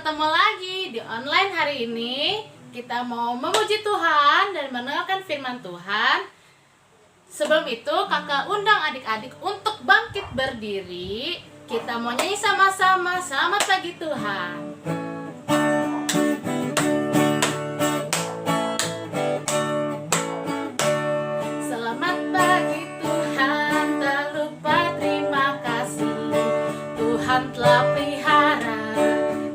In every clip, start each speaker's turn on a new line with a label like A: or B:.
A: ketemu lagi di online hari ini. Kita mau memuji Tuhan dan mendengarkan firman Tuhan. Sebelum itu, kakak undang adik-adik untuk bangkit berdiri. Kita mau nyanyi sama-sama. Selamat pagi Tuhan. Selamat pagi Tuhan, tak lupa terima kasih. Tuhan telah pelihara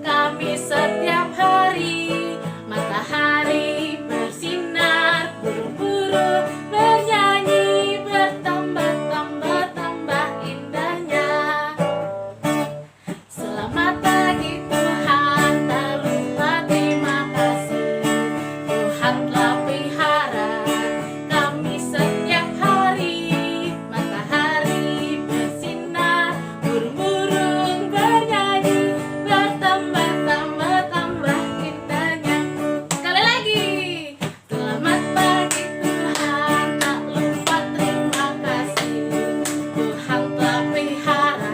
A: kami setiap hari. Matahari bersinar, burung-burung bernyanyi, bertambah-tambah indahnya. Selamat pagi Tuhan, tak lupa terima kasih. Tuhan telah pelihara kami setiap hari. Matahari bersinar, burung-burung bernyanyi, bertambah-tambah indahnya. Sekali lagi. Selamat pagi Tuhan, tak lupa terima kasih. Tuhan telah pelihara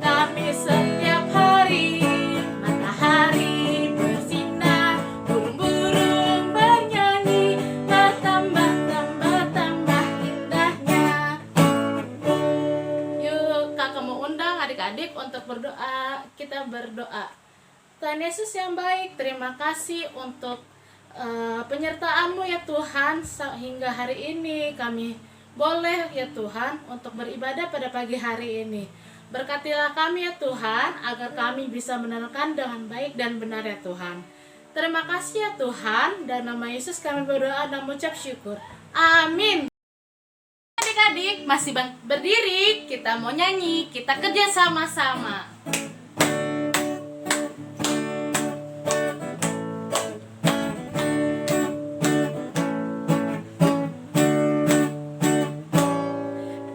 A: kami setiap hari. Matahari bersinar, burung-burung bernyanyi, bertambah-tambah indahnya. Yuk, kakak mau undang adik-adik untuk berdoa. Kita berdoa. Tuhan Yesus yang baik, terima kasih untuk penyertaan-Mu ya Tuhan, sehingga hari ini kami boleh ya Tuhan untuk beribadah pada pagi hari ini. Berkatilah kami ya Tuhan, agar kami bisa mendengarkan dengan baik dan benar ya Tuhan. Terima kasih ya Tuhan, dan nama Yesus kami berdoa dan mengucap syukur. Amin. Adik-adik masih berdiri, kita mau nyanyi, kita kerja sama-sama.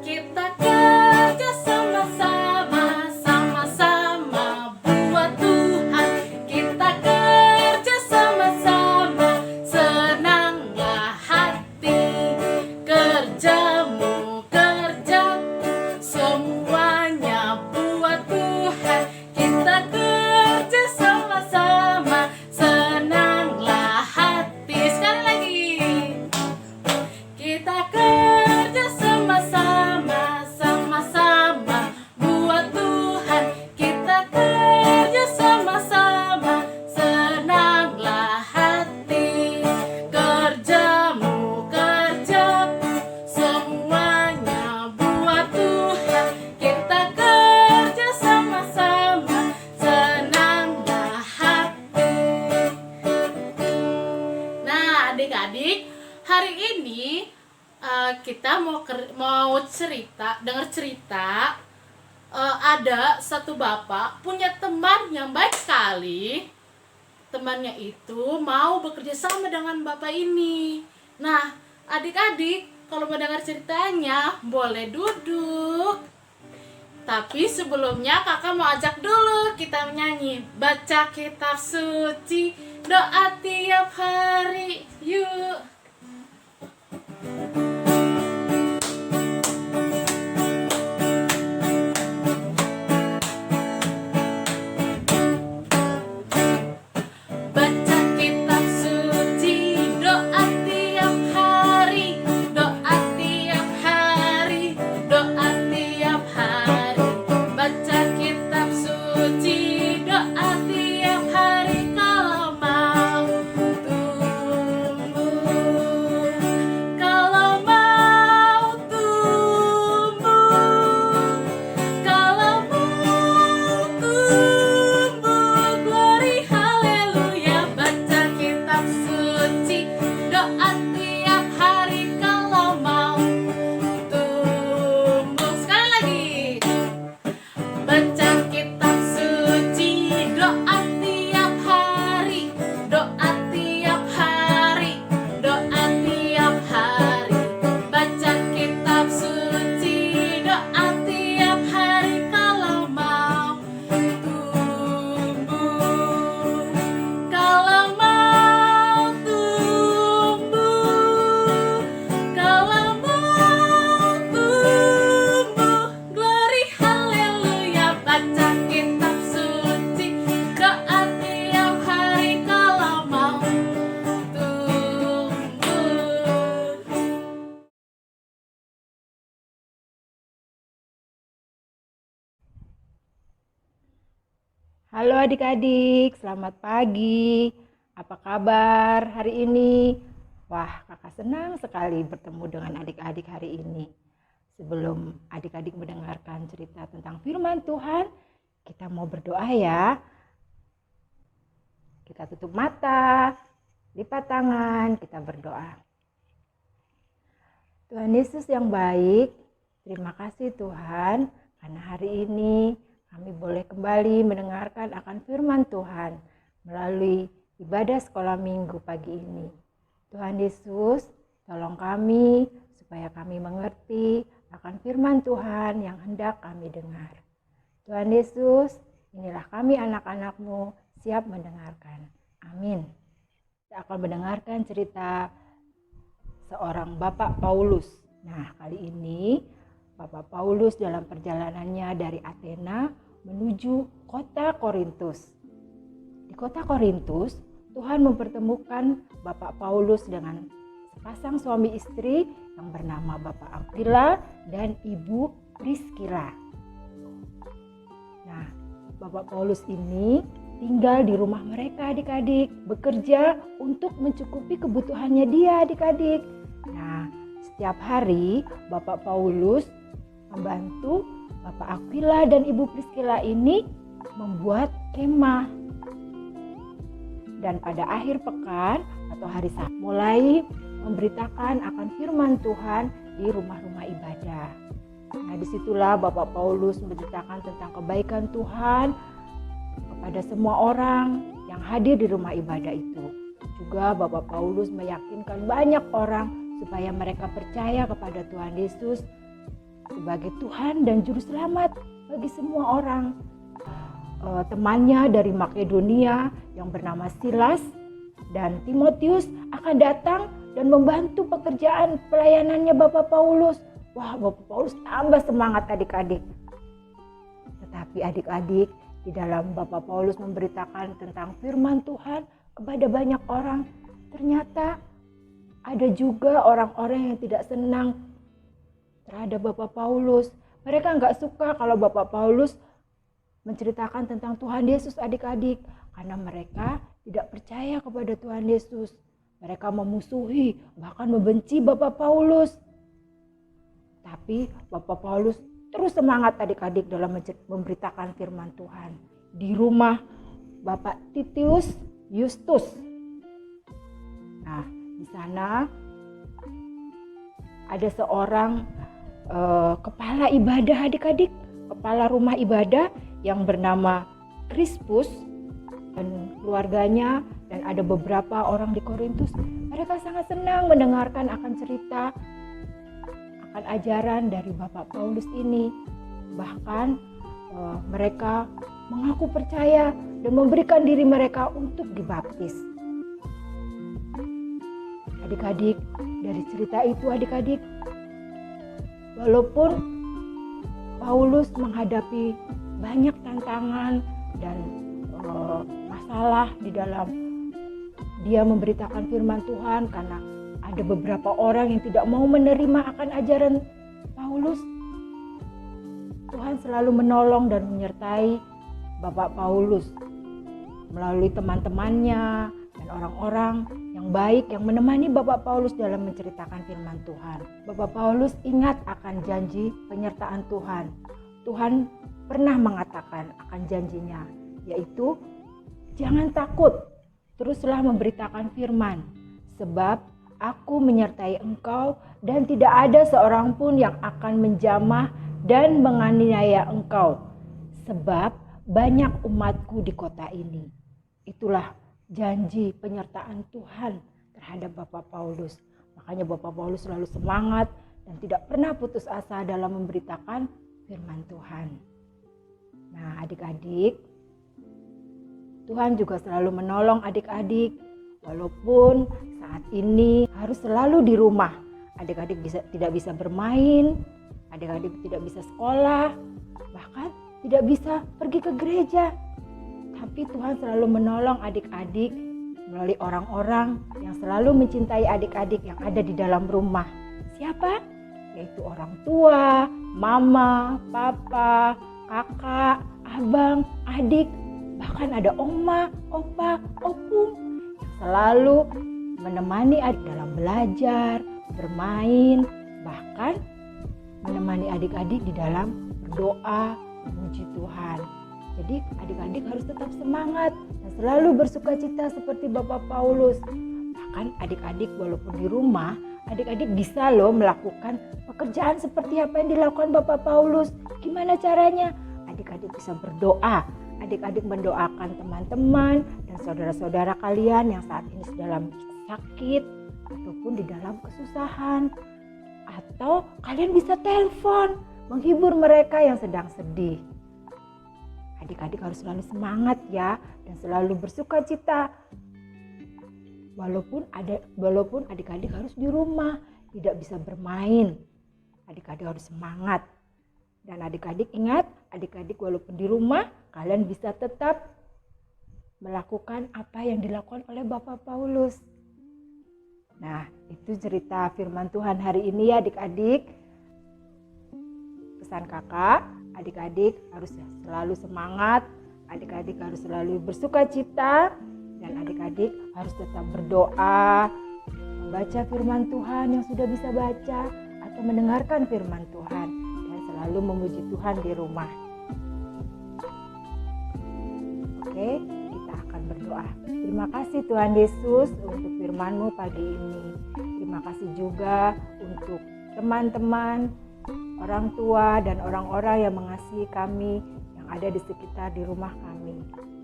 A: Kita kerja sama-sama, sama-sama buat Tuhan. Kita kerja sama-sama, senanglah hati. Kerjamu, kerjaku, semuanya buat Tuhan. Kita kerja sama-sama, senanglah hati. Sekali lagi. Kita kerja sama-sama, sama-sama buat Tuhan. Kita kerja sama-sama, senanglah hati. Kerjamu, kerjaku, semuanya buat Tuhan. Kita kerja sama-sama, senanglah hati. Nah, adik-adik, hari ini kita mau cerita, dengar cerita. Ada satu bapak punya teman yang baik sekali. Temannya itu mau bekerja sama dengan bapak ini. Nah, adik-adik, kalau mau dengar ceritanya, boleh duduk. Tapi sebelumnya kakak mau ajak dulu kita menyanyi, baca kitab suci, doa tiap hari. Yuk. Baca kitab suci, doa tiap hari, doa tiap hari, doa tiap hari. Baca kitab suci, doa tiap hari, kalau mau tumbuh
B: Halo adik-adik, selamat pagi. Apa kabar hari ini? Wah, kakak senang sekali bertemu dengan adik-adik hari ini. Sebelum adik-adik mendengarkan cerita tentang firman Tuhan, kita mau berdoa ya. Kita tutup mata, lipat tangan, kita berdoa. Tuhan Yesus yang baik, terima kasih Tuhan, karena hari ini kami boleh kembali mendengarkan akan firman Tuhan melalui ibadah sekolah minggu pagi ini. Tuhan Yesus, tolong kami supaya kami mengerti akan firman Tuhan yang hendak kami dengar. Tuhan Yesus, inilah kami anak-anak-Mu siap mendengarkan. Amin. Kita akan mendengarkan cerita seorang Bapak Paulus. Nah, kali ini Bapak Paulus dalam perjalanannya dari Athena menuju kota Korintus. Di kota Korintus, Tuhan mempertemukan Bapak Paulus dengan sepasang suami istri yang bernama Bapak Aquila dan Ibu Priscilla. Nah, Bapak Paulus ini tinggal di rumah mereka adik-adik, bekerja untuk mencukupi kebutuhannya dia adik-adik. Nah, setiap hari Bapak Paulus membantu Bapak Aquila dan Ibu Priscilla ini membuat kemah. Dan pada akhir pekan atau hari Sabtu mulai memberitakan akan firman Tuhan di rumah-rumah ibadah. Nah, disitulah Bapak Paulus memberitakan tentang kebaikan Tuhan kepada semua orang yang hadir di rumah ibadah itu. Juga Bapak Paulus meyakinkan banyak orang supaya mereka percaya kepada Tuhan Yesus sebagai Tuhan dan Juru Selamat bagi semua orang. Temannya dari Makedonia yang bernama Silas dan Timotius akan datang dan membantu pekerjaan pelayanannya Bapak Paulus. Wah, Bapak Paulus tambah semangat adik-adik. Tetapi adik-adik, di dalam Bapak Paulus memberitakan tentang firman Tuhan kepada banyak orang, ternyata ada juga orang-orang yang tidak senang terhadap Bapak Paulus. Mereka nggak suka kalau Bapak Paulus menceritakan tentang Tuhan Yesus adik-adik, karena mereka tidak percaya kepada Tuhan Yesus. Mereka memusuhi, bahkan membenci Bapak Paulus. Tapi Bapak Paulus terus semangat adik-adik dalam memberitakan firman Tuhan. Di rumah Bapak Titius Justus. Nah, di sana ada seorang kepala ibadah adik-adik, kepala rumah ibadah yang bernama Crispus dan keluarganya, dan ada beberapa orang di Korintus. Mereka sangat senang mendengarkan akan cerita, akan ajaran dari Bapak Paulus ini. Bahkan mereka mengaku percaya dan memberikan diri mereka untuk dibaptis. Adik-adik, dari cerita itu adik-adik, walaupun Paulus menghadapi banyak tantangan dan masalah di dalam dia memberitakan firman Tuhan, karena ada beberapa orang yang tidak mau menerima akan ajaran Paulus, Tuhan selalu menolong dan menyertai Bapak Paulus melalui teman-temannya dan orang-orang yang baik yang menemani Bapak Paulus dalam menceritakan firman Tuhan. Bapak Paulus ingat akan janji penyertaan Tuhan. Tuhan pernah mengatakan akan janjinya, yaitu jangan takut, teruslah memberitakan firman, sebab aku menyertai engkau dan tidak ada seorang pun yang akan menjamah dan menganiaya engkau, sebab banyak umatku di kota ini. Itulah janji penyertaan Tuhan terhadap Bapak Paulus. Makanya Bapak Paulus selalu semangat dan tidak pernah putus asa dalam memberitakan firman Tuhan. Nah, adik-adik, Tuhan juga selalu menolong adik-adik walaupun saat ini harus selalu di rumah. Adik-adik tidak bisa bermain, adik-adik tidak bisa sekolah, bahkan tidak bisa pergi ke gereja. Tapi Tuhan selalu menolong adik-adik melalui orang-orang yang selalu mencintai adik-adik yang ada di dalam rumah. Siapa? Yaitu orang tua, mama, papa, kakak, abang, adik, bahkan ada oma, opa, opung yang selalu menemani adik dalam belajar, bermain, bahkan menemani adik-adik di dalam berdoa, memuji Tuhan. Jadi adik-adik harus tetap semangat dan selalu bersukacita seperti Bapak Paulus. Bahkan adik-adik walaupun di rumah, adik-adik bisa loh melakukan pekerjaan seperti apa yang dilakukan Bapak Paulus. Gimana caranya? Adik-adik bisa berdoa. Adik-adik mendoakan teman-teman dan saudara-saudara kalian yang saat ini dalam sakit ataupun di dalam kesusahan. Atau kalian bisa telepon, menghibur mereka yang sedang sedih. Adik-adik harus selalu semangat ya dan selalu bersukacita. Walaupun adik-adik harus di rumah, tidak bisa bermain. Adik-adik harus semangat. Dan adik-adik ingat, adik-adik walaupun di rumah, kalian bisa tetap melakukan apa yang dilakukan oleh Bapak Paulus. Nah, itu cerita firman Tuhan hari ini ya adik-adik. Pesan kakak, adik-adik harus selalu semangat, adik-adik harus selalu bersukacita, dan adik-adik harus tetap berdoa, membaca firman Tuhan yang sudah bisa baca, atau mendengarkan firman Tuhan, dan selalu memuji Tuhan di rumah. Oke, kita akan berdoa. Terima kasih Tuhan Yesus untuk firman-Mu pagi ini. Terima kasih juga untuk teman-teman, orang tua dan orang-orang yang mengasihi kami yang ada di sekitar di rumah kami.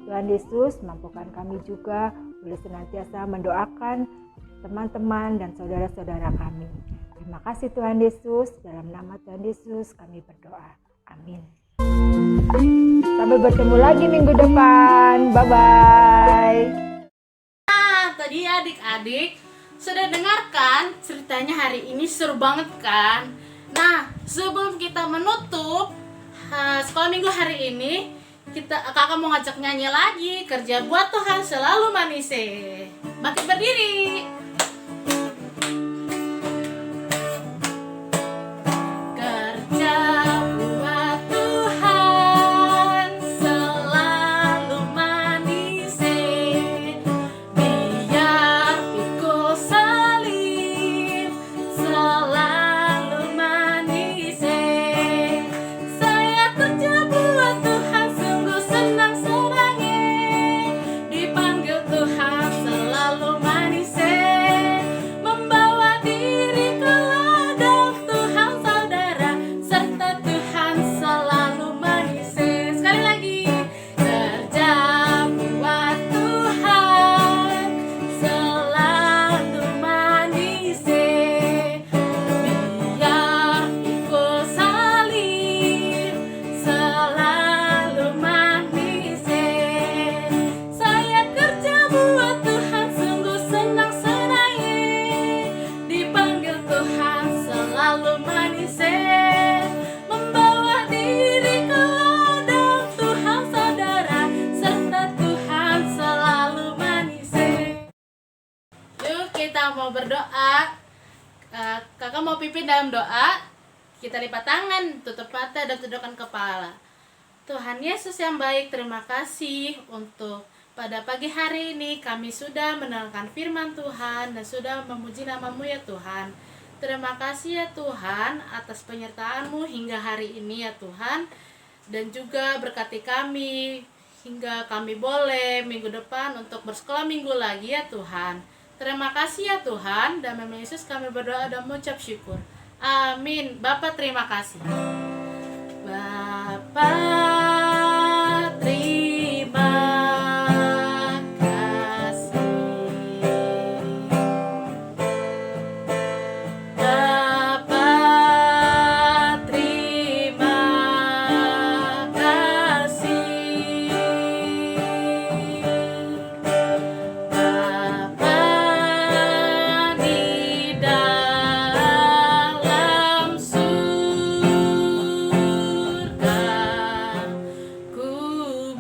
B: Tuhan Yesus mampukan kami juga boleh senantiasa mendoakan teman-teman dan saudara-saudara kami. Terima kasih Tuhan Yesus, dalam nama Tuhan Yesus kami berdoa. Amin. Sampai bertemu lagi minggu depan. Bye-bye.
A: Nah, tadi adik-adik sudah dengarkan ceritanya hari ini, seru banget kan? Nah, sebelum kita menutup sekolah minggu hari ini, kakak mau ngajak nyanyi lagi, Kerja Buat Tuhan Selalu Manise. Bangkit berdiri. Mau berdoa, kakak mau pimpin dalam doa. Kita lipat tangan, tutup mata dan tundukkan kepala. Tuhan Yesus yang baik, terima kasih untuk pada pagi hari ini kami sudah mendengarkan firman Tuhan dan sudah memuji nama-Mu ya Tuhan. Terima kasih ya Tuhan atas penyertaan-Mu hingga hari ini ya Tuhan, dan juga berkati kami hingga kami boleh minggu depan untuk bersekolah minggu lagi ya Tuhan. Terima kasih ya Tuhan, dan nama Yesus kami berdoa dan mengucap syukur. Amin. Bapak terima kasih. Bapak terima kasih. Bapak terima kasih. Ku